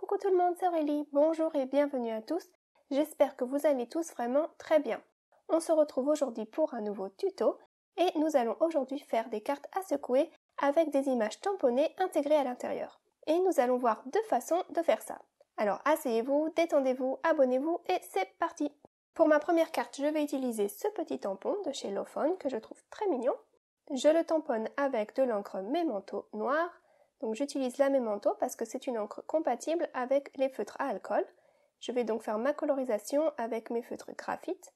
Coucou tout le monde, c'est Aurélie, bonjour et bienvenue à tous, j'espère que vous allez tous vraiment très bien. On se retrouve aujourd'hui pour un nouveau tuto et nous allons aujourd'hui faire des cartes à secouer avec des images tamponnées intégrées à l'intérieur. Et nous allons voir deux façons de faire ça. Alors asseyez-vous, détendez-vous, abonnez-vous et c'est parti! Pour ma première carte, je vais utiliser ce petit tampon de chez Lofon que je trouve très mignon. Je le tamponne avec de l'encre Memento noire. Donc j'utilise la Memento parce que c'est une encre compatible avec les feutres à alcool. Je vais donc faire ma colorisation avec mes feutres graphite.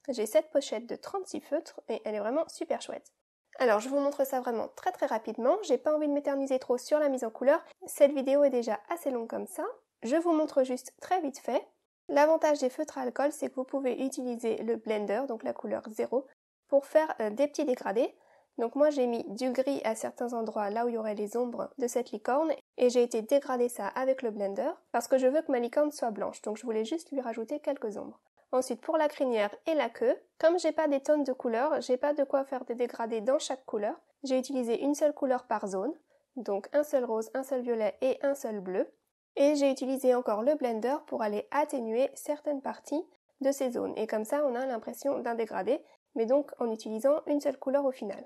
J'ai cette pochette de 36 feutres et elle est vraiment super chouette. Alors je vous montre ça vraiment très rapidement, j'ai pas envie de m'éterniser trop sur la mise en couleur, cette vidéo est déjà assez longue comme ça. Je vous montre juste très vite fait. L'avantage des feutres à alcool, c'est que vous pouvez utiliser le blender, donc la couleur 0, pour faire des petits dégradés. Donc moi j'ai mis du gris à certains endroits là où il y aurait les ombres de cette licorne et j'ai été dégrader ça avec le blender parce que je veux que ma licorne soit blanche, donc je voulais juste lui rajouter quelques ombres. Ensuite pour la crinière et la queue, comme j'ai pas des tonnes de couleurs, j'ai pas de quoi faire des dégradés dans chaque couleur, j'ai utilisé une seule couleur par zone, donc un seul rose, un seul violet et un seul bleu, et j'ai utilisé encore le blender pour aller atténuer certaines parties de ces zones, et comme ça on a l'impression d'un dégradé, mais donc en utilisant une seule couleur au final.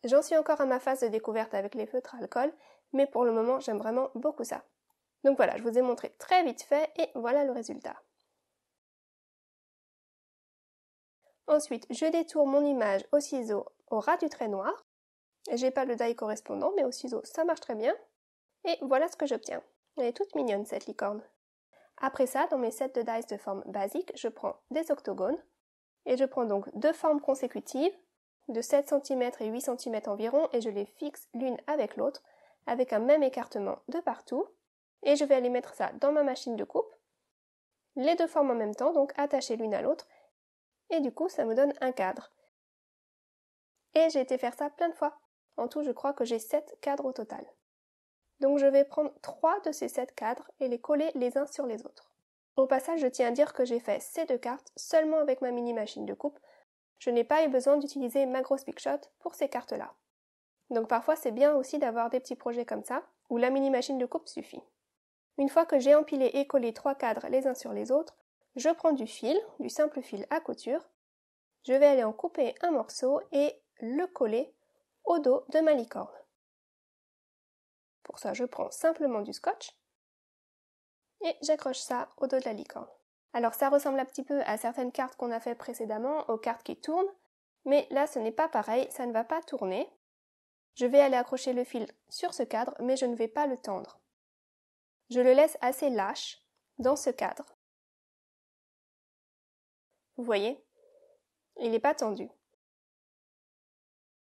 J'en suis encore à ma phase de découverte avec les feutres à alcool, mais pour le moment j'aime vraiment beaucoup ça. Donc voilà, je vous ai montré très vite fait et voilà le résultat. Ensuite, je détourne mon image au ciseau au ras du trait noir. J'ai pas le die correspondant, mais au ciseau ça marche très bien. Et voilà ce que j'obtiens. Elle est toute mignonne cette licorne. Après ça, dans mes sets de dice de forme basique, je prends des octogones et je prends donc deux formes consécutives de 7 cm et 8 cm environ et je les fixe l'une avec l'autre avec un même écartement de partout et je vais aller mettre ça dans ma machine de coupe, les deux formes en même temps, donc attachées l'une à l'autre et du coup ça me donne un cadre. Et j'ai été faire ça plein de fois. En tout je crois que j'ai 7 cadres au total. Donc je vais prendre 3 de ces 7 cadres et les coller les uns sur les autres. Au passage je tiens à dire que j'ai fait ces deux cartes seulement avec ma mini machine de coupe. Je n'ai pas eu besoin d'utiliser ma grosse Big Shot pour ces cartes-là. Donc parfois c'est bien aussi d'avoir des petits projets comme ça, où la mini machine de coupe suffit. Une fois que j'ai empilé et collé 3 cadres les uns sur les autres, je prends du fil, du simple fil à couture, je vais aller en couper un morceau et le coller au dos de ma licorne. Pour ça je prends simplement du scotch et j'accroche ça au dos de la licorne. Alors ça ressemble un petit peu à certaines cartes qu'on a fait précédemment, aux cartes qui tournent, mais là ce n'est pas pareil, ça ne va pas tourner. Je vais aller accrocher le fil sur ce cadre, mais je ne vais pas le tendre. Je le laisse assez lâche dans ce cadre. Vous voyez? Il n'est pas tendu.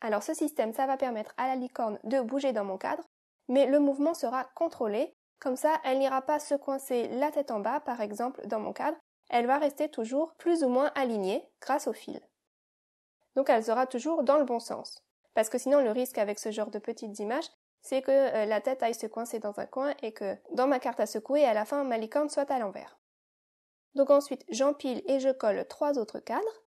Alors ce système, ça va permettre à la licorne de bouger dans mon cadre, mais le mouvement sera contrôlé. Comme ça, elle n'ira pas se coincer la tête en bas, par exemple, dans mon cadre. Elle va rester toujours plus ou moins alignée grâce au fil. Donc elle sera toujours dans le bon sens. Parce que sinon, le risque avec ce genre de petites images, c'est que la tête aille se coincer dans un coin et que dans ma carte à secouer, à la fin, ma licorne soit à l'envers. Donc ensuite, j'empile et je colle 3 autres cadres.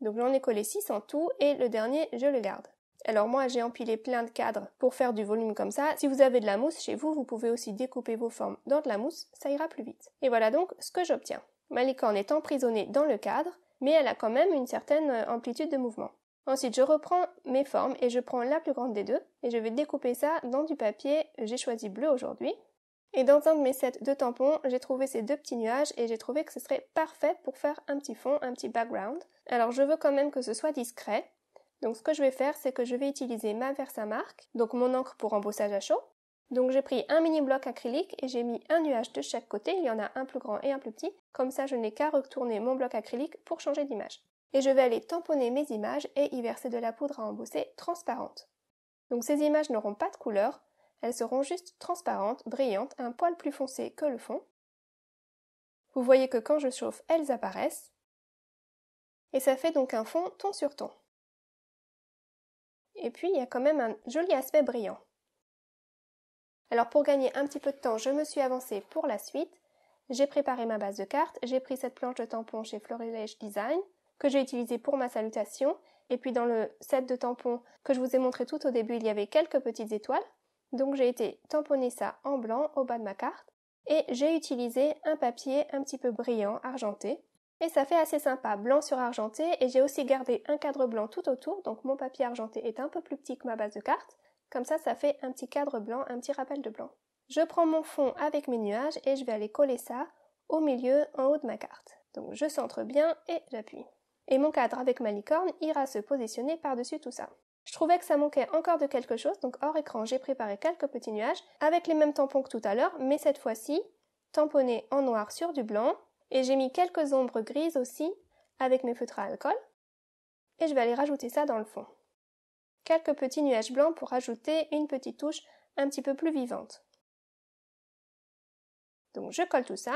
Donc j'en ai collé 6 en tout et le dernier, je le garde. Alors moi j'ai empilé plein de cadres pour faire du volume comme ça. Si vous avez de la mousse chez vous, vous pouvez aussi découper vos formes dans de la mousse, ça ira plus vite. Et voilà donc ce que j'obtiens. Ma licorne est emprisonnée dans le cadre, mais elle a quand même une certaine amplitude de mouvement. Ensuite je reprends mes formes et je prends la plus grande des deux et je vais découper ça dans du papier, j'ai choisi bleu aujourd'hui. Et dans un de mes sets de tampons, j'ai trouvé ces deux petits nuages et j'ai trouvé que ce serait parfait pour faire un petit fond, un petit background. Alors je veux quand même que ce soit discret. Donc ce que je vais faire, c'est que je vais utiliser ma Versamark, donc mon encre pour embossage à chaud. Donc j'ai pris un mini bloc acrylique et j'ai mis un nuage de chaque côté, il y en a un plus grand et un plus petit, comme ça je n'ai qu'à retourner mon bloc acrylique pour changer d'image. Et je vais aller tamponner mes images et y verser de la poudre à embosser transparente. Donc ces images n'auront pas de couleur, elles seront juste transparentes, brillantes, un poil plus foncé que le fond. Vous voyez que quand je chauffe, elles apparaissent. Et ça fait donc un fond ton sur ton. Et puis il y a quand même un joli aspect brillant. Alors pour gagner un petit peu de temps, je me suis avancée pour la suite. J'ai préparé ma base de cartes, j'ai pris cette planche de tampons chez Florilège Design, que j'ai utilisée pour ma salutation. Et puis dans le set de tampons que je vous ai montré tout au début, il y avait quelques petites étoiles. Donc j'ai été tamponner ça en blanc au bas de ma carte et j'ai utilisé un papier un petit peu brillant, argenté. Et ça fait assez sympa, blanc sur argenté, et j'ai aussi gardé un cadre blanc tout autour, donc mon papier argenté est un peu plus petit que ma base de carte. Comme ça fait un petit cadre blanc, un petit rappel de blanc. Je prends mon fond avec mes nuages et je vais aller coller ça au milieu, en haut de ma carte. Donc je centre bien et j'appuie. Et mon cadre avec ma licorne ira se positionner par-dessus tout ça. Je trouvais que ça manquait encore de quelque chose, donc hors écran, j'ai préparé quelques petits nuages avec les mêmes tampons que tout à l'heure, mais cette fois-ci, tamponnés en noir sur du blanc. Et j'ai mis quelques ombres grises aussi avec mes feutres à alcool. Et je vais aller rajouter ça dans le fond. Quelques petits nuages blancs pour ajouter une petite touche un petit peu plus vivante. Donc je colle tout ça.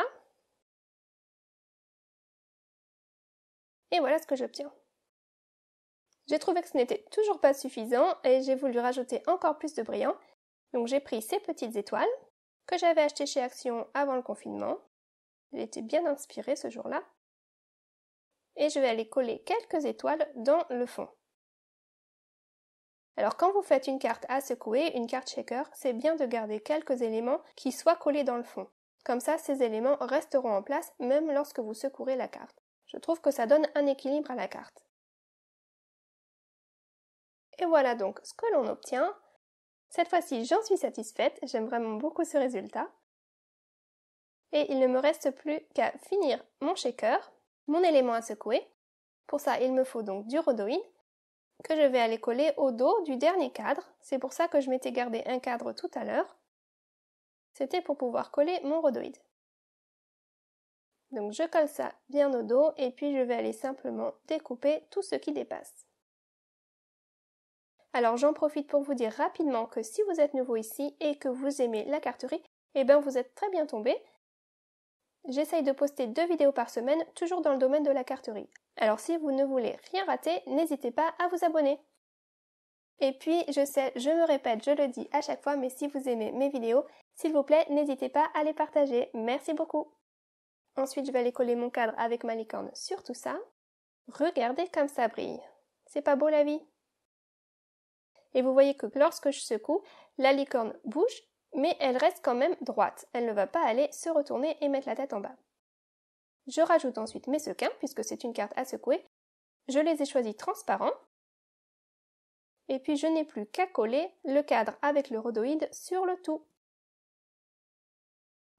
Et voilà ce que j'obtiens. J'ai trouvé que ce n'était toujours pas suffisant et j'ai voulu rajouter encore plus de brillant. Donc j'ai pris ces petites étoiles que j'avais achetées chez Action avant le confinement. J'ai été bien inspirée ce jour-là. Et je vais aller coller quelques étoiles dans le fond. Alors quand vous faites une carte à secouer, une carte shaker, c'est bien de garder quelques éléments qui soient collés dans le fond. Comme ça, ces éléments resteront en place même lorsque vous secouerez la carte. Je trouve que ça donne un équilibre à la carte. Et voilà donc ce que l'on obtient. Cette fois-ci, j'en suis satisfaite, j'aime vraiment beaucoup ce résultat. Et il ne me reste plus qu'à finir mon shaker, mon élément à secouer. Pour ça, il me faut donc du rhodoïne que je vais aller coller au dos du dernier cadre. C'est pour ça que je m'étais gardé un cadre tout à l'heure. C'était pour pouvoir coller mon rhodoïde. Donc je colle ça bien au dos et puis je vais aller simplement découper tout ce qui dépasse. Alors j'en profite pour vous dire rapidement que si vous êtes nouveau ici et que vous aimez la carterie, eh bien vous êtes très bien tombé. J'essaye de poster 2 vidéos par semaine, toujours dans le domaine de la carterie. Alors si vous ne voulez rien rater, n'hésitez pas à vous abonner. Et puis, je sais, je me répète, je le dis à chaque fois, mais si vous aimez mes vidéos, s'il vous plaît, n'hésitez pas à les partager. Merci beaucoup. Ensuite, je vais aller coller mon cadre avec ma licorne sur tout ça. Regardez comme ça brille. C'est pas beau la vie? Et vous voyez que lorsque je secoue, la licorne bouge, mais elle reste quand même droite. Elle ne va pas aller se retourner et mettre la tête en bas. Je rajoute ensuite mes sequins, puisque c'est une carte à secouer. Je les ai choisis transparents. Et puis je n'ai plus qu'à coller le cadre avec le rhodoïde sur le tout.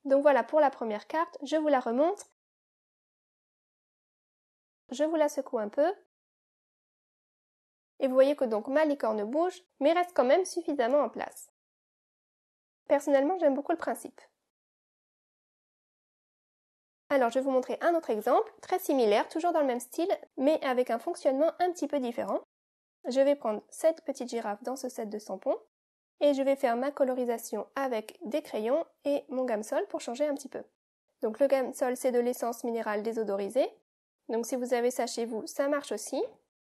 Donc voilà pour la première carte, je vous la remonte. Je vous la secoue un peu. Et vous voyez que donc ma licorne bouge, mais reste quand même suffisamment en place. Personnellement, j'aime beaucoup le principe. Alors je vais vous montrer un autre exemple, très similaire, toujours dans le même style, mais avec un fonctionnement un petit peu différent. Je vais prendre cette petite girafe dans ce set de tampons et je vais faire ma colorisation avec des crayons et mon Gamsol pour changer un petit peu. Donc le Gamsol, c'est de l'essence minérale désodorisée. Donc si vous avez ça chez vous, ça marche aussi.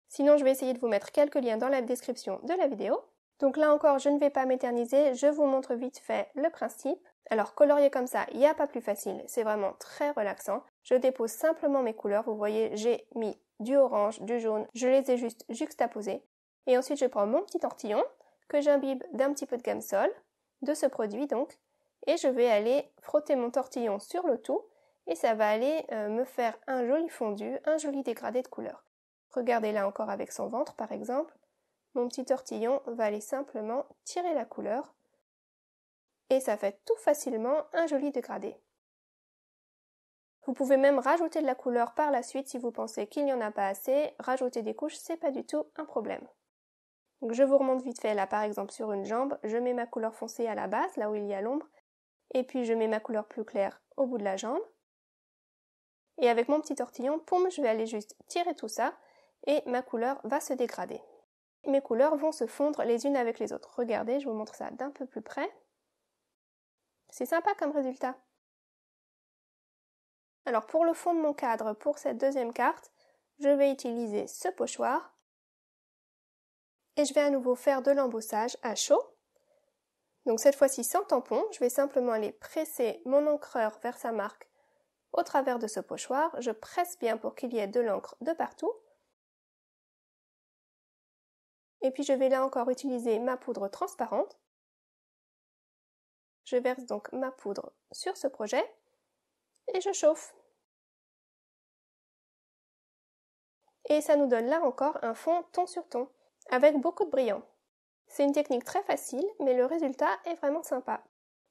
Sinon, je vais essayer de vous mettre quelques liens dans la description de la vidéo. Donc là encore, je ne vais pas m'éterniser, je vous montre vite fait le principe. Alors colorier comme ça, il n'y a pas plus facile, c'est vraiment très relaxant. Je dépose simplement mes couleurs, vous voyez, j'ai mis du orange, du jaune, je les ai juste juxtaposés. Et ensuite, je prends mon petit tortillon que j'imbibe d'un petit peu de Gamsol, de ce produit donc, et je vais aller frotter mon tortillon sur le tout, et ça va aller me faire un joli fondu, un joli dégradé de couleurs. Regardez là encore avec son ventre par exemple, mon petit tortillon va aller simplement tirer la couleur, et ça fait tout facilement un joli dégradé. Vous pouvez même rajouter de la couleur par la suite si vous pensez qu'il n'y en a pas assez, rajouter des couches, c'est pas du tout un problème. Donc je vous remonte vite fait là par exemple sur une jambe, je mets ma couleur foncée à la base, là où il y a l'ombre, et puis je mets ma couleur plus claire au bout de la jambe. Et avec mon petit tortillon, poum, je vais aller juste tirer tout ça, et ma couleur va se dégrader. Mes couleurs vont se fondre les unes avec les autres. Regardez, je vous montre ça d'un peu plus près. C'est sympa comme résultat. Alors pour le fond de mon cadre, pour cette deuxième carte, je vais utiliser ce pochoir. Et je vais à nouveau faire de l'embossage à chaud. Donc cette fois-ci sans tampon, je vais simplement aller presser mon encreur vers sa marque au travers de ce pochoir. Je presse bien pour qu'il y ait de l'encre de partout. Et puis je vais là encore utiliser ma poudre transparente. Je verse donc ma poudre sur ce projet et je chauffe. Et ça nous donne là encore un fond ton sur ton, avec beaucoup de brillant. C'est une technique très facile, mais le résultat est vraiment sympa.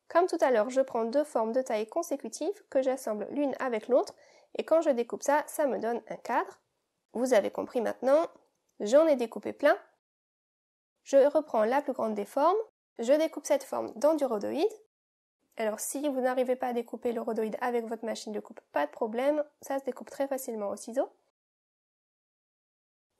Comme tout à l'heure, je prends deux formes de taille consécutives que j'assemble l'une avec l'autre, et quand je découpe ça, ça me donne un cadre. Vous avez compris maintenant, j'en ai découpé plein. Je reprends la plus grande des formes, je découpe cette forme dans du rhodoïde. Alors si vous n'arrivez pas à découper le rhodoïde avec votre machine de coupe, pas de problème, ça se découpe très facilement au ciseau.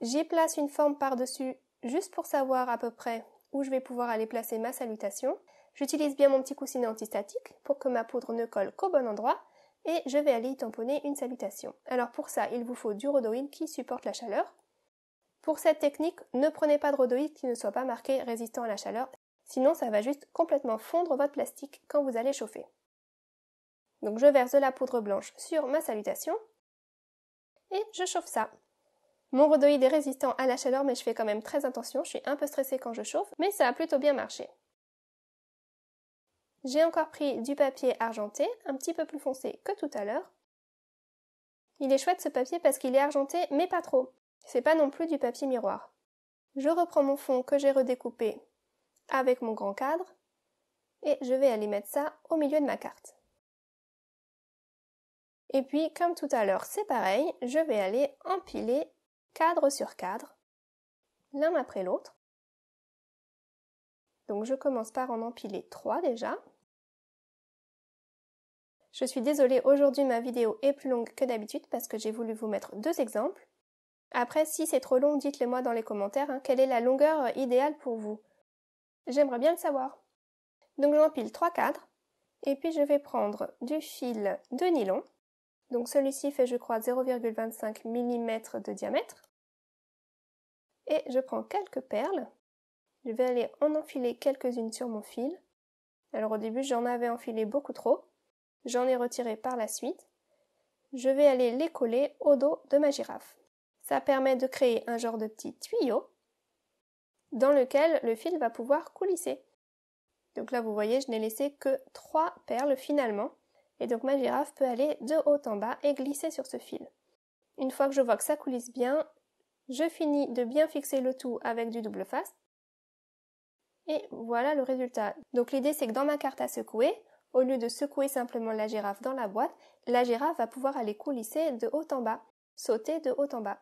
J'y place une forme par-dessus, juste pour savoir à peu près où je vais pouvoir aller placer ma salutation. J'utilise bien mon petit coussinet antistatique pour que ma poudre ne colle qu'au bon endroit et je vais aller y tamponner une salutation. Alors pour ça, il vous faut du rhodoïde qui supporte la chaleur. Pour cette technique, ne prenez pas de rhodoïde qui ne soit pas marqué résistant à la chaleur, sinon ça va juste complètement fondre votre plastique quand vous allez chauffer. Donc je verse de la poudre blanche sur ma salutation et je chauffe ça. Mon rhodoïde est résistant à la chaleur, mais je fais quand même très attention, je suis un peu stressée quand je chauffe, mais ça a plutôt bien marché. J'ai encore pris du papier argenté, un petit peu plus foncé que tout à l'heure. Il est chouette ce papier parce qu'il est argenté, mais pas trop. C'est pas non plus du papier miroir. Je reprends mon fond que j'ai redécoupé avec mon grand cadre et je vais aller mettre ça au milieu de ma carte. Et puis, comme tout à l'heure, c'est pareil, je vais aller empiler cadre sur cadre, l'un après l'autre. Donc je commence par en empiler 3 déjà. Je suis désolée, aujourd'hui ma vidéo est plus longue que d'habitude parce que j'ai voulu vous mettre 2 exemples. Après, si c'est trop long, dites-le moi dans les commentaires, quelle est la longueur idéale pour vous. J'aimerais bien le savoir. Donc j'empile 3 cadres, et puis je vais prendre du fil de nylon. Donc celui-ci fait je crois 0,25 mm de diamètre. Et je prends quelques perles. Je vais aller en enfiler quelques-unes sur mon fil. Alors au début j'en avais enfilé beaucoup trop. J'en ai retiré par la suite. Je vais aller les coller au dos de ma girafe. Ça permet de créer un genre de petit tuyau dans lequel le fil va pouvoir coulisser. Donc là vous voyez, je n'ai laissé que 3 perles finalement. Et donc ma girafe peut aller de haut en bas et glisser sur ce fil. Une fois que je vois que ça coulisse bien, je finis de bien fixer le tout avec du double face. Et voilà le résultat. Donc l'idée c'est que dans ma carte à secouer, au lieu de secouer simplement la girafe dans la boîte, la girafe va pouvoir aller coulisser de haut en bas, sauter de haut en bas.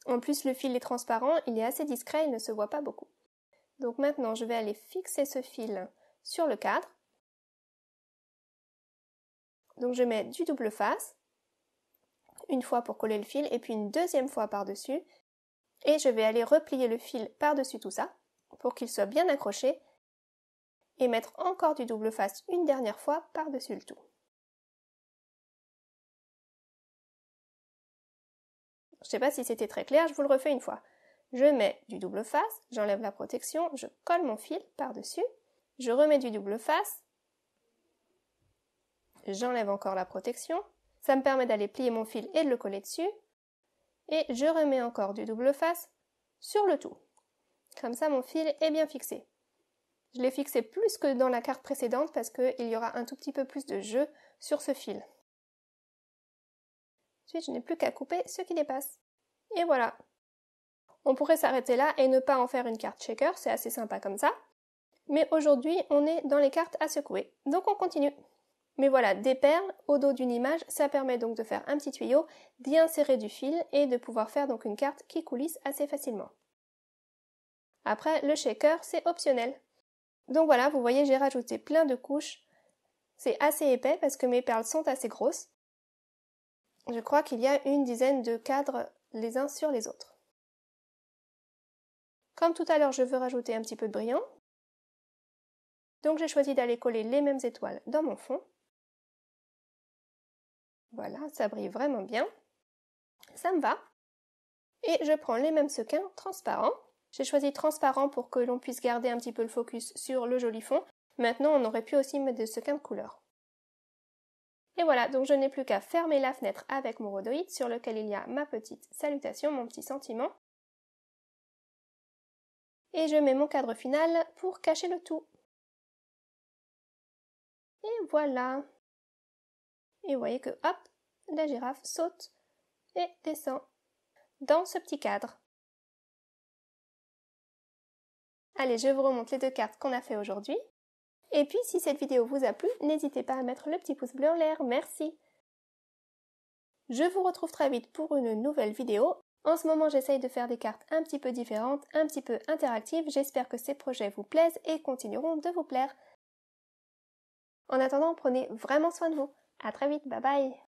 En plus le fil est transparent, il est assez discret, il ne se voit pas beaucoup. Donc maintenant je vais aller fixer ce fil sur le cadre. Donc je mets du double face, une fois pour coller le fil et puis une deuxième fois par-dessus. Et je vais aller replier le fil par-dessus tout ça pour qu'il soit bien accroché et mettre encore du double face une dernière fois par-dessus le tout. Je ne sais pas si c'était très clair, je vous le refais une fois. Je mets du double face, j'enlève la protection, je colle mon fil par-dessus, je remets du double face, j'enlève encore la protection, ça me permet d'aller plier mon fil et de le coller dessus, et je remets encore du double face sur le tout. Comme ça mon fil est bien fixé. Je l'ai fixé plus que dans la carte précédente parce qu'il y aura un tout petit peu plus de jeu sur ce fil. Ensuite, je n'ai plus qu'à couper ce qui dépasse. Et voilà. On pourrait s'arrêter là et ne pas en faire une carte shaker, c'est assez sympa comme ça. Mais aujourd'hui, on est dans les cartes à secouer, donc on continue. Mais voilà, des perles au dos d'une image, ça permet donc de faire un petit tuyau, d'y insérer du fil et de pouvoir faire donc une carte qui coulisse assez facilement. Après, le shaker, c'est optionnel. Donc voilà, vous voyez, j'ai rajouté plein de couches. C'est assez épais parce que mes perles sont assez grosses. Je crois qu'il y a une dizaine de cadres les uns sur les autres. Comme tout à l'heure, je veux rajouter un petit peu de brillant. Donc j'ai choisi d'aller coller les mêmes étoiles dans mon fond. Voilà, ça brille vraiment bien. Ça me va. Et je prends les mêmes sequins transparents. J'ai choisi transparent pour que l'on puisse garder un petit peu le focus sur le joli fond. Maintenant, on aurait pu aussi mettre des sequins de couleur. Et voilà, donc je n'ai plus qu'à fermer la fenêtre avec mon rhodoïde sur lequel il y a ma petite salutation, mon petit sentiment. Et je mets mon cadre final pour cacher le tout. Et voilà. Et vous voyez que hop, la girafe saute et descend dans ce petit cadre. Allez, je vous remonte les deux cartes qu'on a fait aujourd'hui. Et puis, si cette vidéo vous a plu, n'hésitez pas à mettre le petit pouce bleu en l'air. Merci. Je vous retrouve très vite pour une nouvelle vidéo. En ce moment, j'essaye de faire des cartes un petit peu différentes, un petit peu interactives. J'espère que ces projets vous plaisent et continueront de vous plaire. En attendant, prenez vraiment soin de vous. À très vite, bye bye.